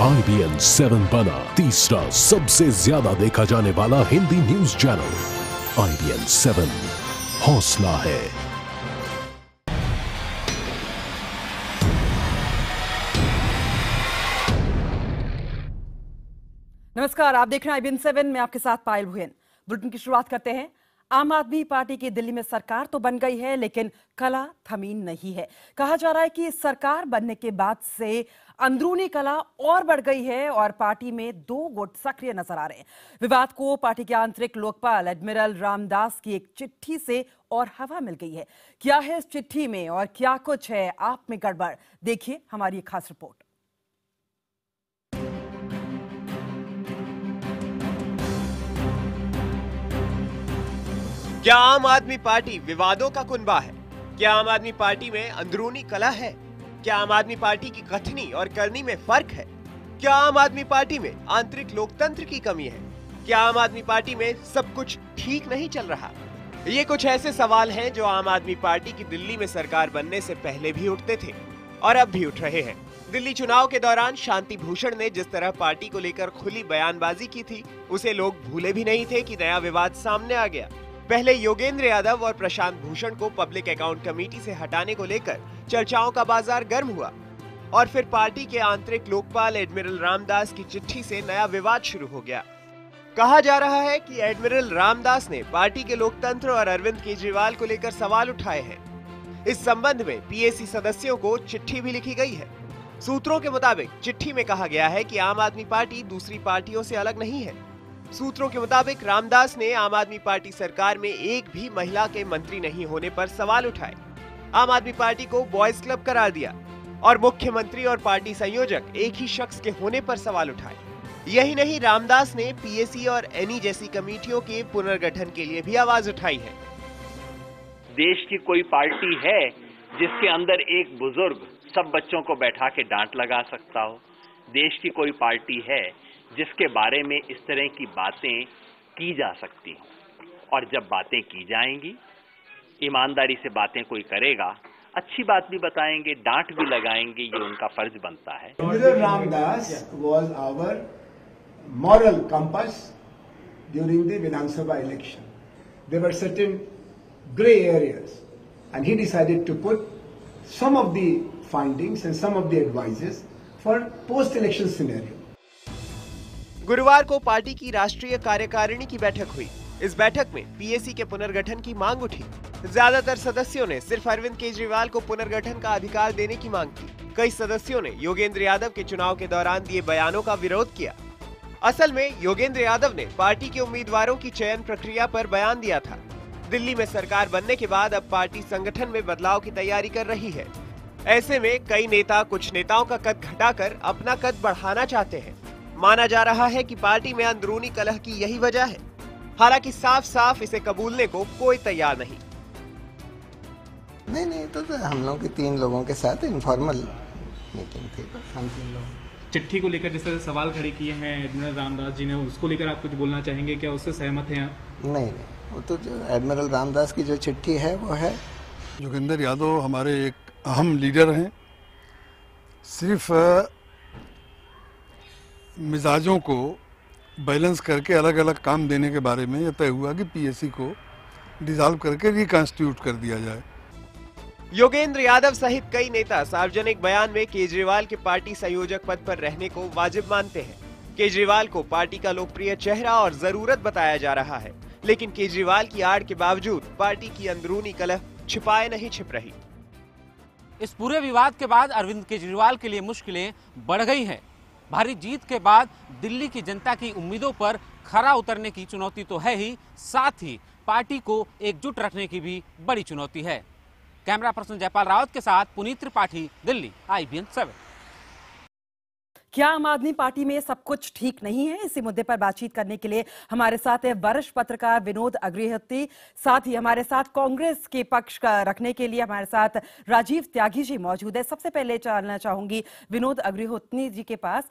IBN 7 बना तीसरा सबसे ज्यादा देखा जाने वाला हिंदी न्यूज चैनल। IBN 7 हौसला है। नमस्कार, आप देख रहे हैं IBN 7 में आपके साथ पायल भुयन। बुलेटिन की शुरुआत करते हैं। आम आदमी पार्टी की दिल्ली में सरकार तो बन गई है, लेकिन कला थमी नहीं है। कहा जा रहा है कि सरकार बनने के बाद से अंदरूनी कला और बढ़ गई है और पार्टी में दो गुट सक्रिय नजर आ रहे हैं। विवाद को पार्टी के आंतरिक लोकपाल एडमिरल रामदास की एक चिट्ठी से और हवा मिल गई है। क्या है इस चिट्ठी में और क्या कुछ है आप में गड़बड़, देखिए हमारी एक खास रिपोर्ट। क्या आम आदमी पार्टी विवादों का कुनबा है? क्या आम आदमी पार्टी में अंदरूनी कला है? क्या आम आदमी पार्टी की कथनी और करनी में फर्क है? क्या आम आदमी पार्टी में आंतरिक लोकतंत्र की कमी है? क्या आम आदमी पार्टी में सब कुछ ठीक नहीं चल रहा? ये कुछ ऐसे सवाल हैं जो आम आदमी पार्टी की दिल्ली में सरकार बनने से पहले भी उठते थे और अब भी उठ रहे हैं। दिल्ली चुनाव के दौरान शांति भूषण ने जिस तरह पार्टी को लेकर खुली बयानबाजी की थी, उसे लोग भूले भी नहीं थे कि नया विवाद सामने आ गया। पहले योगेंद्र यादव और प्रशांत भूषण को पब्लिक अकाउंट कमेटी से हटाने को लेकर चर्चाओं का बाजार गर्म हुआ और फिर पार्टी के आंतरिक लोकपाल एडमिरल रामदास की चिट्ठी से नया विवाद शुरू हो गया। कहा जा रहा है कि एडमिरल रामदास ने पार्टी के लोकतंत्र और अरविंद केजरीवाल को लेकर सवाल उठाए हैं। इस संबंध में पीएसी सदस्यों को चिट्ठी भी लिखी गई है। सूत्रों के मुताबिक चिट्ठी में कहा गया है कि आम आदमी पार्टी दूसरी पार्टियों से अलग नहीं है। सूत्रों के मुताबिक रामदास ने आम आदमी पार्टी सरकार में एक भी महिला के मंत्री नहीं होने पर सवाल उठाए, आम आदमी पार्टी को बॉयज क्लब करार दिया और मुख्यमंत्री और पार्टी संयोजक एक ही शख्स के होने पर सवाल उठाए। यही नहीं, रामदास ने पीएसी और एनी जैसी कमेटियों के पुनर्गठन के लिए भी आवाज उठाई है। देश की कोई पार्टी है जिसके अंदर एक बुजुर्ग सब बच्चों को बैठा के डांट लगा सकता हो? देश की कोई पार्टी है जिसके बारे में इस तरह की बातें की जा सकती हैं? और जब बातें की जाएंगी, ईमानदारी से बातें कोई करेगा, अच्छी बात भी बताएंगे, डांट भी लगाएंगे, ये उनका फर्ज बनता है। Admiral Ramdas was our moral compass during the Vidhan Sabha election. There were certain grey areas and he decided to put some of the findings and some of the advices for post-election scenario. गुरुवार को party की राष्ट्रीय कार्यकारिणी की बैठक हुई। इस बैठक में पीएसी के पुनर्गठन की मांग उठी। ज्यादातर सदस्यों ने सिर्फ अरविंद केजरीवाल को पुनर्गठन का अधिकार देने की मांग की। कई सदस्यों ने योगेंद्र यादव के चुनाव के दौरान दिए बयानों का विरोध किया। असल में योगेंद्र यादव ने पार्टी के उम्मीदवारों की चयन प्रक्रिया पर बयान दिया था। दिल्ली में सरकार बनने के बाद अब पार्टी संगठन में बदलाव की तैयारी कर रही है। ऐसे में कई नेता कुछ नेताओं का कद घटाकर अपना कद बढ़ाना चाहते हैं। माना जा रहा है कि पार्टी में अंदरूनी कलह की यही वजह है। हालांकि साफ साफ इसे कबूलने को कोई तैयार नहीं। नहीं तो हम लोग के 3 लोगों के साथ इनफॉर्मल मीटिंग थी। हम 3 लोग चिट्ठी को लेकर जिस तरह सवाल खड़े किए हैं एडमिरल रामदास जी ने, उसको लेकर आप कुछ बोलना चाहेंगे? क्या उससे सहमत हैं आप? नहीं, वो तो जो एडमिरल रामदास की जो चिट्ठी है वो है। योगेंद्र यादव हमारे एक अहम लीडर हैं। सिर्फ मिजाजों को बैलेंस करके अलग अलग काम देने के बारे में यह तय हुआ कि पीएसी को डिसॉल्व करके रिकॉन्स्टिट्यूट कर दिया जाए। योगेंद्र यादव सहित कई नेता सार्वजनिक बयान में केजरीवाल के पार्टी संयोजक पद पर रहने को वाजिब मानते हैं। केजरीवाल को पार्टी का लोकप्रिय चेहरा और जरूरत बताया जा रहा है, लेकिन केजरीवाल की आड़ के बावजूद पार्टी की अंदरूनी कलह छिपाए नहीं छिप रही। इस पूरे विवाद के बाद अरविंद केजरीवाल के लिए मुश्किलें बढ़ गई हैं। भारी जीत के बाद दिल्ली की जनता की उम्मीदों पर खरा उतरने की चुनौती तो है ही, साथ ही पार्टी को एकजुट रखने की भी बड़ी चुनौती है। कैमरा पर्सन जयपाल रावत के साथ पुनीत त्रिपाठी, दिल्ली, IBN 7। क्या आम आदमी पार्टी में सब कुछ ठीक नहीं है? इसी मुद्दे पर बातचीत करने के लिए हमारे साथ है वरिष्ठ पत्रकार विनोद अग्निहोत्री। साथ ही हमारे साथ कांग्रेस के पक्ष का रखने के लिए हमारे साथ राजीव त्यागी जी मौजूद है। सबसे पहले जानना चाहूंगी विनोद अग्निहोत्री जी के पास।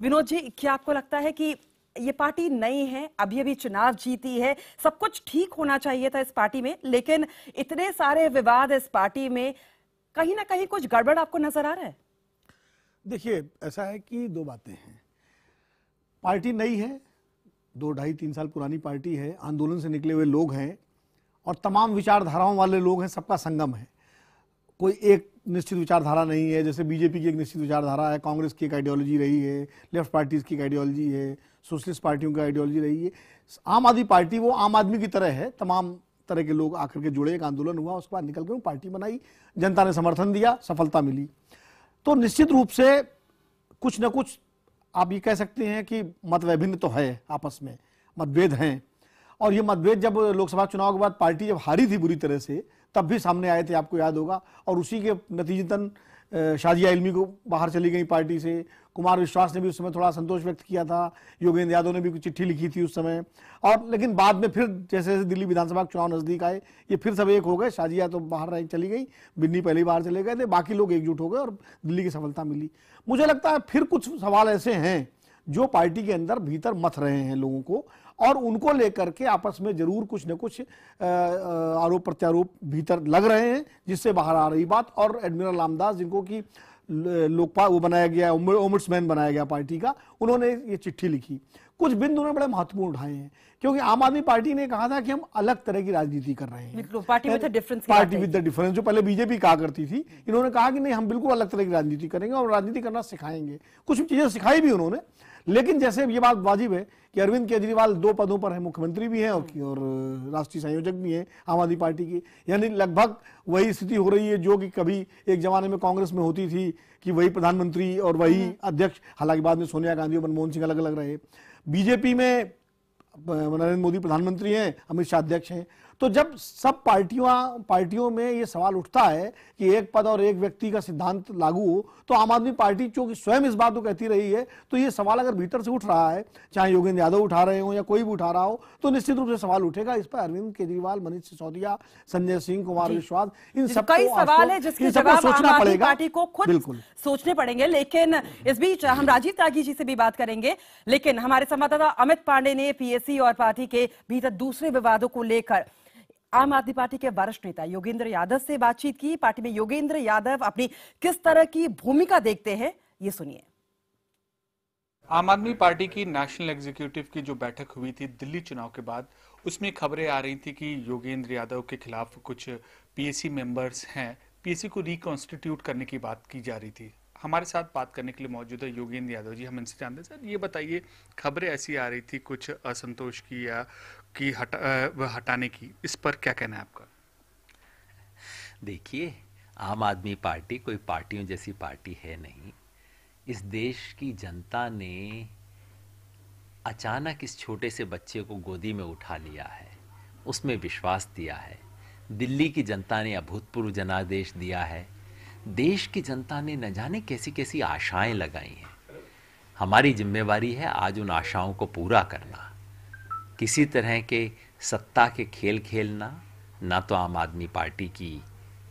विनोद जी, क्या आपको लगता है कि ये पार्टी नई है, अभी अभी चुनाव जीती है, सब कुछ ठीक होना चाहिए था इस पार्टी में, लेकिन इतने सारे विवाद इस पार्टी में, कहीं ना कहीं कुछ गड़बड़ आपको नजर आ रहा है? देखिए, ऐसा है कि दो बातें हैं। पार्टी नई है, 2-2.5-3 साल पुरानी पार्टी है, आंदोलन से निकले हुए लोग हैं और तमाम विचारधाराओं वाले लोग हैं, सबका संगम है। कोई एक निश्चित विचारधारा नहीं है, जैसे बीजेपी की एक निश्चित विचारधारा है, कांग्रेस की एक आइडियोलॉजी रही है, लेफ्ट पार्टीज की एक आइडियोलॉजी है, सोशलिस्ट पार्टियों की आइडियोलॉजी रही है। आम आदमी पार्टी वो आम आदमी की तरह है, तमाम तरह के लोग आकर के जुड़े, एक आंदोलन हुआ, उसके बाद निकल के वो पार्टी बनाई, जनता ने समर्थन दिया, सफलता मिली। तो निश्चित रूप से कुछ न कुछ आप ये कह सकते हैं कि मतविभिन्न तो है, आपस में मतभेद हैं। और ये मतभेद जब लोकसभा चुनाव के बाद पार्टी जब हारी थी बुरी तरह से, तब भी सामने आए थे, आपको याद होगा। और उसी के नतीजतन शाजिया इल्मी को बाहर चली गई पार्टी से। कुमार विश्वास ने भी उस समय थोड़ा संतोष व्यक्त किया था, योगेंद्र यादव ने भी कुछ चिट्ठी लिखी थी उस समय। और लेकिन बाद में फिर जैसे जैसे दिल्ली विधानसभा के चुनाव नजदीक आए, ये फिर सब एक हो गए। शाजिया तो बाहर चली गई, बिन्नी पहली बार चले गए थे, बाकी लोग एकजुट हो गए और दिल्ली की सफलता मिली। मुझे लगता है फिर कुछ सवाल ऐसे हैं जो पार्टी के अंदर भीतर मथ रहे हैं लोगों को, और उनको लेकर के आपस में जरूर कुछ न कुछ आरोप प्रत्यारोप भीतर लग रहे हैं, जिससे बाहर आ रही बात। और एडमिरल रामदास, जिनको कि लोकपाल वो बनाया गया, ओम्बुड्समैन बनाया गया पार्टी का, उन्होंने ये चिट्ठी लिखी। कुछ बिंदु उन्होंने बड़े महत्वपूर्ण उठाए हैं, क्योंकि आम आदमी पार्टी ने कहा था कि हम अलग तरह की राजनीति कर रहे हैं, party with the difference, party with the difference, जो पहले बीजेपी कहा करती थी। इन्होंने कहा कि नहीं, हम बिल्कुल अलग तरह की राजनीति करेंगे और राजनीति करना सिखाएंगे। कुछ चीजें सिखाई भी उन्होंने, लेकिन जैसे ये बात वाजिब है कि अरविंद केजरीवाल 2 पदों पर है, मुख्यमंत्री भी हैं और राष्ट्रीय संयोजक भी हैं आम आदमी पार्टी की। यानी लगभग वही स्थिति हो रही है जो कि कभी एक जमाने में कांग्रेस में होती थी, कि वही प्रधानमंत्री और वही अध्यक्ष। हालांकि बाद में सोनिया गांधी और मनमोहन सिंह अलग अलग रहे। बीजेपी में नरेंद्र मोदी प्रधानमंत्री हैं, अमित शाह अध्यक्ष हैं। तो जब सब पार्टियों में ये सवाल उठता है कि एक पद और एक व्यक्ति का सिद्धांत लागू हो, तो आम आदमी पार्टी चूंकि स्वयं इस बात को कहती रही है, तो ये सवाल अगर भीतर से उठ रहा है, चाहे योगेंद्र यादव उठा रहे हो या कोई भी उठा रहा हो, तो निश्चित रूप से सवाल उठेगा इस पर। अरविंद केजरीवाल, मनीष सिसोदिया, संजय सिंह, कुमार विश्वास, इन सब कई सवाल है जिसके जवाब आम आदमी पार्टी को खुद सोचने पड़ेंगे। लेकिन इस बीच हम राजीव त्यागी जी से भी बात करेंगे, लेकिन हमारे संवाददाता अमित पांडे ने पीएससी और पार्टी के भीतर दूसरे विवादों को लेकर आम आदमी पार्टी के वरिष्ठ नेता योगेंद्र यादव से बातचीत की। पार्टी में योगेंद्र यादव अपनी किस तरह की भूमिका देखते हैं, ये सुनिए। आम आदमी पार्टी की नेशनल एग्जीक्यूटिव की जो बैठक हुई थी दिल्ली चुनाव के बाद, उसमें खबरें आ रही थी कि योगेंद्र यादव के खिलाफ कुछ पीएससी मेंबर्स हैं, पीएससी को रिकॉन्स्टिट्यूट करने की बात की जा रही थी। हमारे साथ बात करने के लिए मौजूद है योगेंद्र यादव जी। हम इनसे जानते हैं, सर ये बताइए, खबरें ऐसी आ रही थी कुछ असंतोष की या कि हटाने की, इस पर क्या कहना है आपका? देखिए, आम आदमी पार्टी कोई पार्टियों जैसी पार्टी है नहीं। इस देश की जनता ने अचानक इस छोटे से बच्चे को गोदी में उठा लिया है, उसमें विश्वास दिया है। दिल्ली की जनता ने अभूतपूर्व जनादेश दिया है। देश की जनता ने न जाने कैसी कैसी आशाएं लगाई हैं। हमारी जिम्मेवारी है आज उन आशाओं को पूरा करना। किसी तरह के सत्ता के खेल खेलना ना तो आम आदमी पार्टी की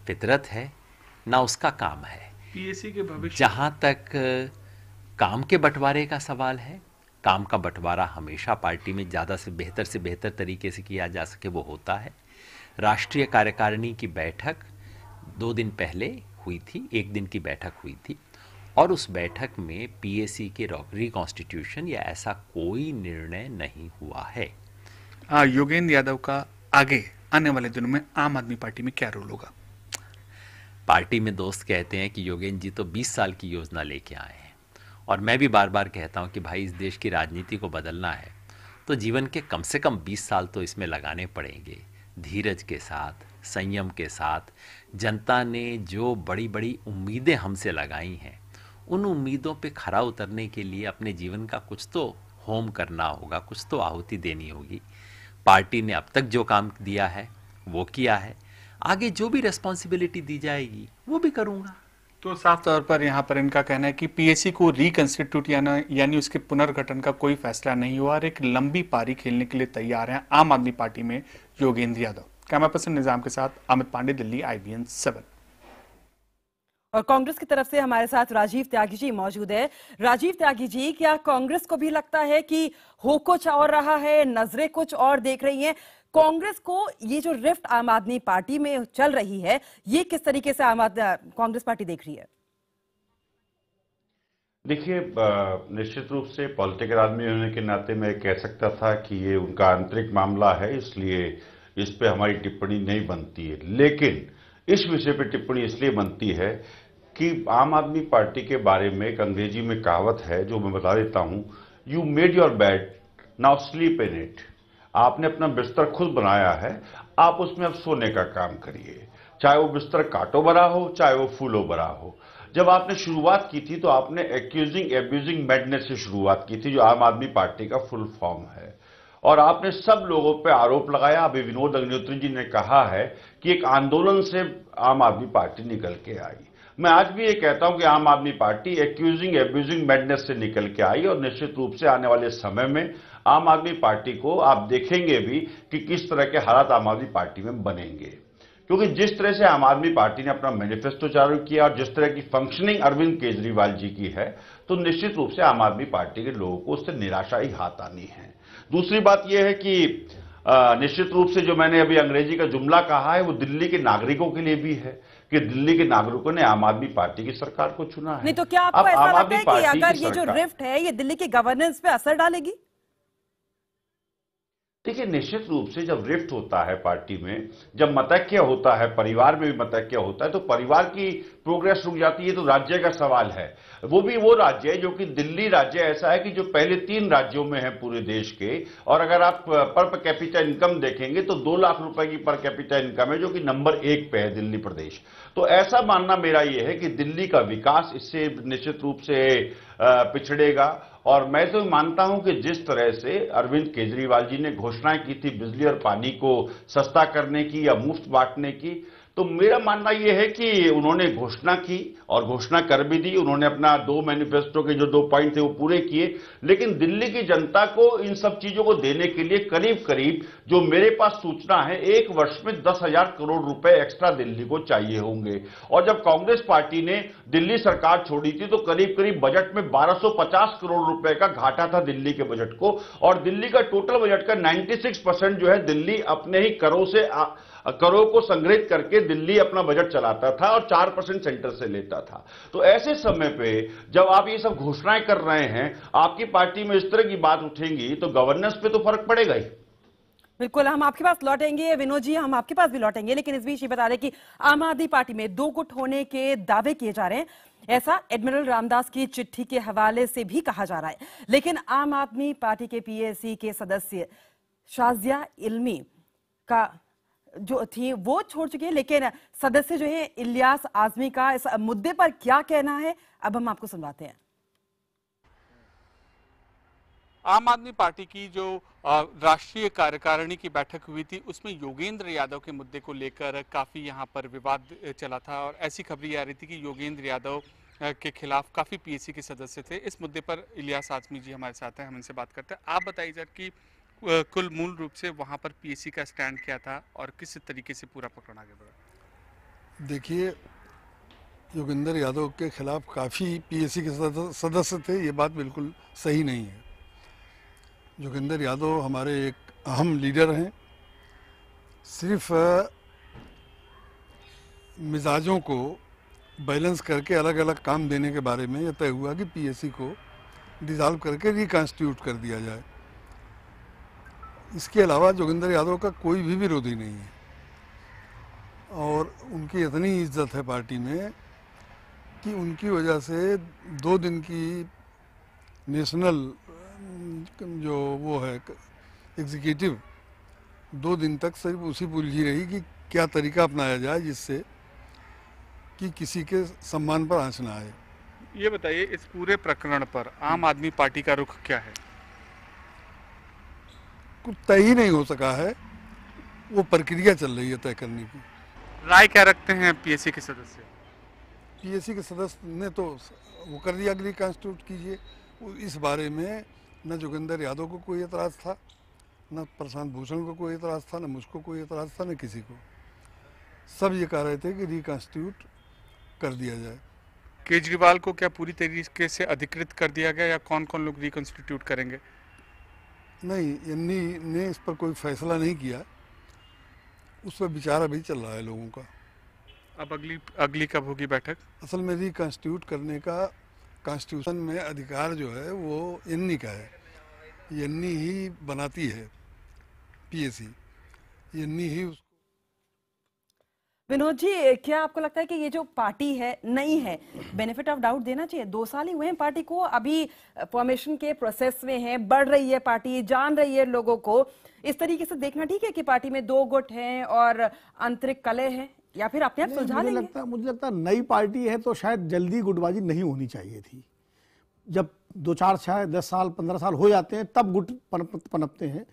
फितरत है, ना उसका काम है। पीएससी के भविष्य, जहां तक काम के बंटवारे का सवाल है, काम का बंटवारा हमेशा पार्टी में ज़्यादा से बेहतर तरीके से किया जा सके वो होता है। राष्ट्रीय कार्यकारिणी की बैठक 2 दिन पहले हुई थी, 1 दिन की बैठक हुई थी, और उस बैठक में पीएससी के रिकॉन्स्टिट्यूशन या ऐसा कोई निर्णय नहीं हुआ है। योगेंद्र यादव का आगे आने वाले दिनों में आम आदमी पार्टी में क्या रोल होगा? पार्टी में दोस्त कहते हैं कि योगेंद्र जी तो 20 साल की योजना लेके आए हैं, और मैं भी बार बार कहता हूं कि भाई इस देश की राजनीति को बदलना है तो जीवन के कम से कम 20 साल तो इसमें लगाने पड़ेंगे। धीरज के साथ, संयम के साथ। जनता ने जो बड़ी बड़ी उम्मीदें हमसे लगाई हैं, उन उम्मीदों पे खरा उतरने के लिए अपने जीवन का कुछ तो होम करना होगा, कुछ तो आहुति देनी होगी। पार्टी ने अब तक जो काम दिया है वो किया है, आगे जो भी रिस्पॉन्सिबिलिटी दी जाएगी वो भी करूँगा। तो साफ तौर पर यहाँ पर इनका कहना है कि पीएससी को रिकंस्टिट्यूट यानी उसके पुनर्गठन का कोई फैसला नहीं हुआ और एक लंबी पारी खेलने के लिए तैयार हैं आम आदमी पार्टी में योगेंद्र यादव। कैमरा पर्सन निजाम के साथ अमित पांडे, दिल्ली, IBN 7। और कांग्रेस की तरफ से हमारे साथ राजीव त्यागी जी मौजूद है। राजीव त्यागी जी, क्या कांग्रेस को भी लगता है कि हो कुछ और रहा है, नजरें कुछ और देख रही हैं? कांग्रेस को ये जो रिफ्ट आम आदमी पार्टी में चल रही है, ये किस तरीके से कांग्रेस पार्टी देख रही है? देखिए, निश्चित रूप से पॉलिटिकल आदमी होने के नाते मैं कह सकता था कि ये उनका आंतरिक मामला है, इसलिए इस पे हमारी टिप्पणी नहीं बनती है। लेकिन इस विषय पे टिप्पणी इसलिए बनती है कि आम आदमी पार्टी के बारे में एक अंग्रेजी में कहावत है जो मैं बता देता हूं, you made your bed, now sleep in it. आपने अपना बिस्तर खुद बनाया है, आप उसमें अब सोने का काम करिए, चाहे वो बिस्तर कांटों भरा हो, चाहे वो फूलों भरा हो। जब आपने शुरुआत की थी तो आपने एक्यूजिंग एब्यूजिंग मैडनेस से शुरुआत की थी, जो आम आदमी पार्टी का फुल फॉर्म है, और आपने सब लोगों पे आरोप लगाया। अभी विनोद अग्निहोत्री जी ने कहा है कि एक आंदोलन से आम आदमी पार्टी निकल के आई। मैं आज भी ये कहता हूं कि आम आदमी पार्टी एक्यूजिंग एब्यूजिंग मैडनेस से निकल के आई, और निश्चित रूप से आने वाले समय में आम आदमी पार्टी को आप देखेंगे भी कि किस तरह के हालात आम आदमी पार्टी में बनेंगे। क्योंकि जिस तरह से आम आदमी पार्टी ने अपना मैनिफेस्टो चालू किया और जिस तरह की फंक्शनिंग अरविंद केजरीवाल जी की है, तो निश्चित रूप से आम आदमी पार्टी के लोगों को उससे निराशा ही हाथ आनी है। दूसरी बात यह है कि निश्चित रूप से जो मैंने अभी अंग्रेजी का जुमला कहा है वो दिल्ली के नागरिकों के लिए भी है कि दिल्ली के नागरिकों ने आम आदमी पार्टी की सरकार को चुना है। नहीं तो क्या आपको ऐसा लगता है कि अगर ये जो रिफ्ट है ये दिल्ली की गवर्नेंस पे असर डालेगी? देखिए, निश्चित रूप से जब रिफ्ट होता है पार्टी में, जब मतैक्य होता है, परिवार में भी मतैक्य होता है, तो परिवार की प्रोग्रेस रुक जाती है। तो राज्य का सवाल है, वो भी वो राज्य है जो कि दिल्ली राज्य ऐसा है कि जो पहले 3 राज्यों में है पूरे देश के, और अगर आप पर कैपिटा इनकम देखेंगे तो 2 लाख रुपए की पर कैपिटा इनकम है, जो कि नंबर 1 पे है दिल्ली प्रदेश। तो ऐसा मानना मेरा ये है कि दिल्ली का विकास इससे निश्चित रूप से पिछड़ेगा। और मैं तो मानता हूं कि जिस तरह से अरविंद केजरीवाल जी ने घोषणाएं की थी बिजली और पानी को सस्ता करने की या मुफ्त बांटने की, तो मेरा मानना यह है कि उन्होंने घोषणा की और घोषणा कर भी दी। उन्होंने अपना 2 मैनिफेस्टो के जो 2 पॉइंट थे वो पूरे किए, लेकिन दिल्ली की जनता को इन सब चीजों को देने के लिए करीब करीब जो मेरे पास सूचना है 1 वर्ष में 10,000 करोड़ रुपए एक्स्ट्रा दिल्ली को चाहिए होंगे। और जब कांग्रेस पार्टी ने दिल्ली सरकार छोड़ी थी तो करीब करीब बजट में 1250 करोड़ रुपए का घाटा था दिल्ली के बजट को, और दिल्ली का टोटल बजट का 96% जो है दिल्ली अपने ही करों को संग्रहित करके दिल्ली अपना बजट चलाता था और 4% सेंटर से लेता था। तो ऐसे समय पे जब आप ये सब घोषणाएं कर रहे हैं, आपकी पार्टी में इस तरह की बात उठेंगी तो गवर्नेंस पे तो फर्क पड़ेगा ही। बिल्कुल, हम आपके पास लौटेंगे विनोद जी, हम आपके पास भी लौटेंगे, लेकिन इस बीच ये बता दें कि आम आदमी पार्टी में 2 गुट होने के दावे किए जा रहे हैं। ऐसा एडमिरल रामदास की चिट्ठी के हवाले से भी कहा जा रहा है। लेकिन आम आदमी पार्टी के पीएसी के सदस्य शाजिया इल्मी का जो थी वो छोड़ चुके हैं, लेकिन सदस्य जो है इलियास आजमी का इस मुद्दे पर क्या कहना है, अब हम आपको सुनवाते हैं। आम आदमी पार्टी की जो राष्ट्रीय कार्यकारिणी की बैठक हुई थी उसमें योगेंद्र यादव के मुद्दे को लेकर काफी यहां पर विवाद चला था, और ऐसी खबरें आ रही थी कि योगेंद्र यादव के खिलाफ काफी पीएसी के सदस्य थे। इस मुद्दे पर इलियास आजमी जी हमारे साथ हैं, हम इनसे बात करते हैं। आप बताइए सर कि कुल मूल रूप से वहां पर पीएसी का स्टैंड क्या था और किस तरीके से पूरा प्रकरण आगे बढ़ा? देखिए, योगेंद्र यादव के खिलाफ काफ़ी पीएसी के सदस्य थे, ये बात बिल्कुल सही नहीं है। योगेंद्र यादव हमारे एक अहम लीडर हैं। सिर्फ मिजाजों को बैलेंस करके अलग अलग काम देने के बारे में यह तय हुआ कि पीएसी को डिसॉल्व करके रिकॉन्स्टिट्यूट कर दिया जाए। इसके अलावा जोगिंदर यादव का कोई भी विरोधी नहीं है, और उनकी इतनी इज्जत है पार्टी में कि उनकी वजह से 2 दिन की नेशनल जो वो है एग्जीक्यूटिव 2 दिन तक सिर्फ उसी उलझी रही कि क्या तरीका अपनाया जाए जिससे कि किसी के सम्मान पर आंच ना आए। ये बताइए, इस पूरे प्रकरण पर आम आदमी पार्टी का रुख क्या है? कुछ तय ही नहीं हो सका है, वो प्रक्रिया चल रही है तय करने की। राय क्या रखते हैं पीएसी के सदस्य? पीएसी के सदस्य ने तो वो कर दिया रिकॉन्स्टिट्यूट कीजिए। इस बारे में न जोगिंदर यादव को कोई एतराज़ था, न प्रशांत भूषण को कोई एतराज़ था, न मुझको कोई एतराज़ था, न किसी को। सब ये कह रहे थे कि रिकॉन्स्टिट्यूट कर दिया जाए। केजरीवाल को क्या पूरी तरीके से अधिकृत कर दिया गया या कौन कौन लोग रिकॉन्स्टिट्यूट करेंगे? नहीं, इन्नी ने इस पर कोई फैसला नहीं किया, उस पर विचार अभी चल रहा है लोगों का। अब अगली कब होगी बैठक? असल में रिकॉन्स्टिट्यूट करने का कॉन्स्टिट्यूशन में अधिकार जो है वो एननी का है, एननी ही बनाती है पीएसी, एननी ही उसको। विनोद जी, क्या आपको लगता है कि ये जो पार्टी है नई है, बेनिफिट ऑफ डाउट देना चाहिए? 2 साल ही हुए हैं पार्टी को, अभी फॉर्मेशन के प्रोसेस में है, बढ़ रही है पार्टी, जान रही है लोगों को। इस तरीके से देखना ठीक है कि पार्टी में 2 गुट हैं और आंतरिक कलह है, या फिर अपने आप सुलझा लेंगे? मुझे लगता है नई पार्टी है तो शायद जल्दी गुटबाजी नहीं होनी चाहिए थी। जब 2, 4, 6, 10 साल 15 साल हो जाते हैं तब गुट पनपते हैं।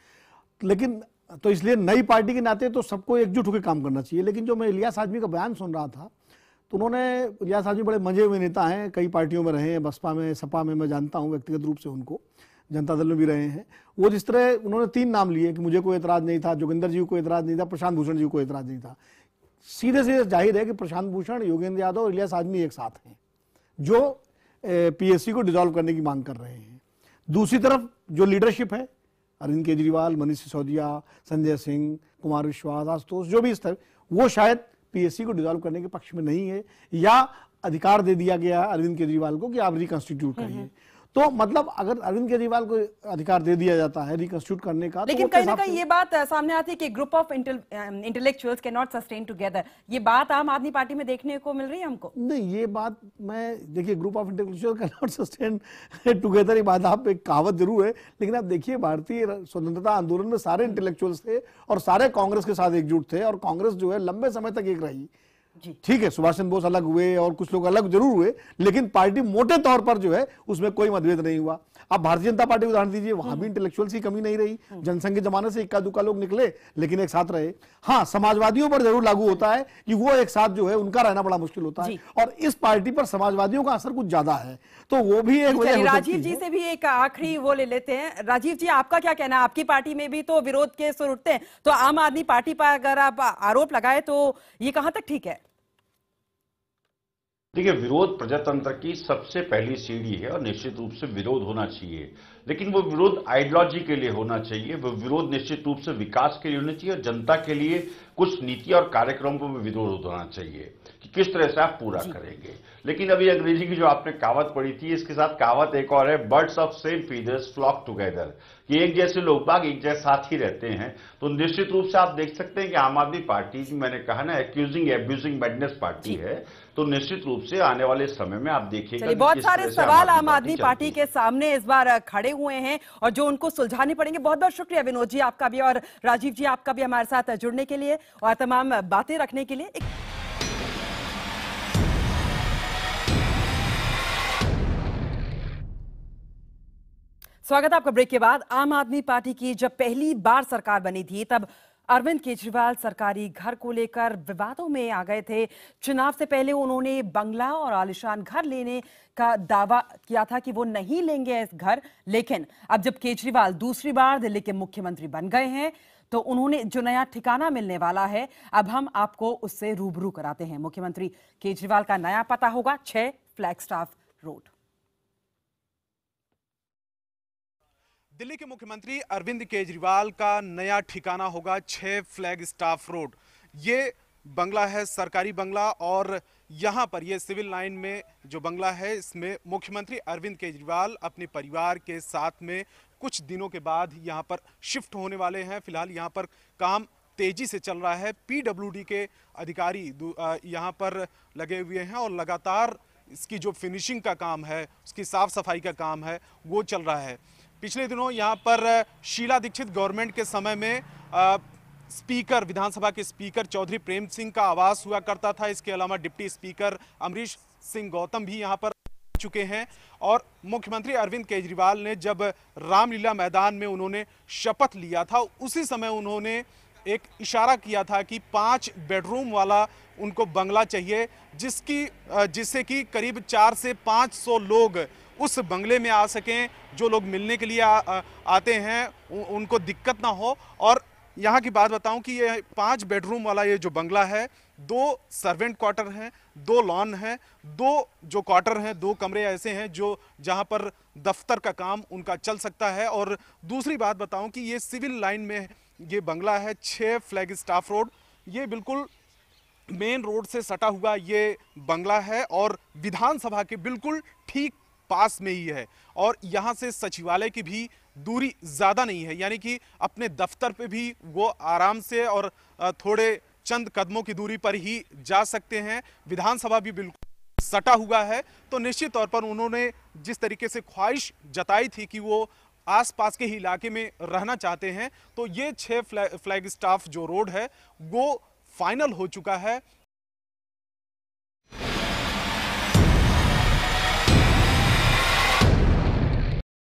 लेकिन तो इसलिए नई पार्टी के नाते तो सबको एकजुट होकर काम करना चाहिए। लेकिन जो मैं इलियास आजमी का बयान सुन रहा था तो उन्होंने, इलियास आजमी बड़े मजे हुए नेता हैं, कई पार्टियों में रहे हैं, बसपा में, सपा में, मैं जानता हूं व्यक्तिगत रूप से उनको, जनता दल में भी रहे हैं। वो जिस तरह उन्होंने 3 नाम लिए कि मुझे कोई एतराज नहीं था, जोगिंदर जी को कोई एतराज नहीं था, प्रशांत भूषण जी को कोई एतराज नहीं था। सीधे सीधे जाहिर है कि प्रशांत भूषण, योगेंद्र यादव और इलियास आजमी एक साथ हैं जो पीएससी को डिसॉल्व करने की मांग कर रहे हैं। दूसरी तरफ जो लीडरशिप है, अरविंद केजरीवाल, मनीष सिसोदिया, संजय सिंह, कुमार विश्वास, आशुतोष, जो भी इस तरह, वो शायद पीएससी को डिसॉल्व करने के पक्ष में नहीं है, या अधिकार दे दिया गया अरविंद केजरीवाल को कि आप रिकॉन्स्टिट्यूट करिए। तो मतलब अगर अरविंद केजरीवाल को अधिकार दे दिया जाता है रिकंस्टिट्यूट करने का, लेकिन कहीं ना कहीं ये बात सामने आती है कि group of intellectuals can not sustain together. ये बात आम आदमी पार्टी में देखने को मिल रही है हमको? नहीं, ये बात मैं, देखिए, group of intellectuals can not sustain together, ये बात आप एक कहावत जरूर है, लेकिन आप देखिए भारतीय स्वतंत्रता आंदोलन में सारे इंटेलेक्चुअल्स थे और सारे कांग्रेस के साथ एकजुट थे, और कांग्रेस जो है लंबे समय तक एक रही। ठीक है, सुभाष चंद्र बोस अलग हुए और कुछ लोग अलग जरूर हुए, लेकिन पार्टी मोटे तौर पर जो है उसमें कोई मतभेद नहीं हुआ। आप भारतीय जनता पार्टी उदाहरण दीजिए, वहां भी इंटेलेक्चुअल्स की कमी नहीं रही, जनसंघ के जमाने से इक्का दुक्का लोग निकले लेकिन एक साथ रहे। हाँ, समाजवादियों पर जरूर लागू होता है कि वो एक साथ जो है उनका रहना बड़ा मुश्किल होता है, और इस पार्टी पर समाजवादियों का असर कुछ ज्यादा है, तो वो भी एक वजह हो सकती है। राजीव जी से भी एक आखिरी वो ले लेते हैं। राजीव जी, आपका क्या कहना है? आपकी पार्टी में भी तो विरोध के सुर उठते हैं, तो आम आदमी पार्टी पर अगर आप आरोप लगाए तो ये कहां तक ठीक है? देखिए, विरोध प्रजातंत्र की सबसे पहली सीढ़ी है और निश्चित रूप से विरोध होना चाहिए, लेकिन वो विरोध आइडियोलॉजी के लिए होना चाहिए, वो विरोध निश्चित रूप से विकास के लिए होना चाहिए और जनता के लिए कुछ नीति और कार्यक्रमों में विरोध होना चाहिए कि किस तरह से आप पूरा करेंगे। लेकिन अभी अंग्रेजी की जो आपने कहावत पढ़ी थी, इसके साथ कहावत एक और है, birds of same feathers flock together, कि एक जैसे लोग बाग एक जैसे साथ ही रहते हैं। तो निश्चित रूप से आप देख सकते हैं कि आम आदमी पार्टी, मैंने कहा ना, एक्यूजिंग एब्यूजिंग मैडनेस पार्टी है, तो निश्चित रूप से आने वाले समय में आप देखिएगा बहुत सारे सवाल आम आदमी पार्टी के सामने इस बार खड़े हुए हैं और जो उनको सुलझाने पड़ेंगे। बहुत बहुत शुक्रिया विनोद जी आपका भी, और राजीव जी आपका भी हमारे साथ जुड़ने के लिए और तमाम बातें रखने के लिए। स्वागत है आपका ब्रेक के बाद। आम आदमी पार्टी की जब पहली बार सरकार बनी थी तब अरविंद केजरीवाल सरकारी घर को लेकर विवादों में आ गए थे। चुनाव से पहले उन्होंने बंगला और आलिशान घर लेने का दावा किया था कि वो नहीं लेंगे इस घर, लेकिन अब जब केजरीवाल दूसरी बार दिल्ली के मुख्यमंत्री बन गए हैं तो उन्होंने जो नया ठिकाना मिलने वाला है, अब हम आपको उससे रूबरू कराते हैं। मुख्यमंत्री केजरीवाल का नया पता होगा 6 फ्लैगस्टाफ रोड। दिल्ली के मुख्यमंत्री अरविंद केजरीवाल का नया ठिकाना होगा 6 फ्लैग स्टाफ रोड। ये बंगला है, सरकारी बंगला, और यहाँ पर ये सिविल लाइन में जो बंगला है इसमें मुख्यमंत्री अरविंद केजरीवाल अपने परिवार के साथ में कुछ दिनों के बाद यहाँ पर शिफ्ट होने वाले हैं। फिलहाल यहाँ पर काम तेजी से चल रहा है। पीडब्ल्यूडी के अधिकारी यहाँ पर लगे हुए हैं और लगातार इसकी जो फिनिशिंग का काम है, उसकी साफ सफाई का काम है, वो चल रहा है। पिछले दिनों यहाँ पर शीला दीक्षित गवर्नमेंट के समय में स्पीकर, विधानसभा के स्पीकर चौधरी प्रेम सिंह का आवास हुआ करता था। इसके अलावा डिप्टी स्पीकर अमरीश सिंह गौतम भी यहाँ पर आ चुके हैं। और मुख्यमंत्री अरविंद केजरीवाल ने जब रामलीला मैदान में उन्होंने शपथ लिया था, उसी समय उन्होंने एक इशारा किया था कि 5 बेडरूम वाला उनको बंगला चाहिए, जिससे कि करीब 400 से 500 लोग उस बंगले में आ सकें। जो लोग मिलने के लिए आते हैं उनको दिक्कत ना हो। और यहाँ की बात बताऊं कि ये 5 बेडरूम वाला ये जो बंगला है, 2 सर्वेंट क्वार्टर हैं, 2 लॉन हैं, 2 जो क्वार्टर हैं, 2 कमरे ऐसे हैं जो जहाँ पर दफ्तर का काम उनका चल सकता है। और दूसरी बात बताऊं कि ये सिविल लाइन में ये बंगला है, 6 फ्लैग स्टाफ रोड। ये बिल्कुल मेन रोड से सटा हुआ ये बंगला है और विधानसभा के बिल्कुल ठीक पास में ही है और यहाँ से सचिवालय की भी दूरी ज़्यादा नहीं है, यानी कि अपने दफ्तर पे भी वो आराम से और थोड़े चंद कदमों की दूरी पर ही जा सकते हैं। विधानसभा भी बिल्कुल सटा हुआ है, तो निश्चित तौर पर उन्होंने जिस तरीके से ख्वाहिश जताई थी कि वो आसपास के ही इलाके में रहना चाहते हैं, तो ये 6 फ्लैग स्टाफ जो रोड है वो फाइनल हो चुका है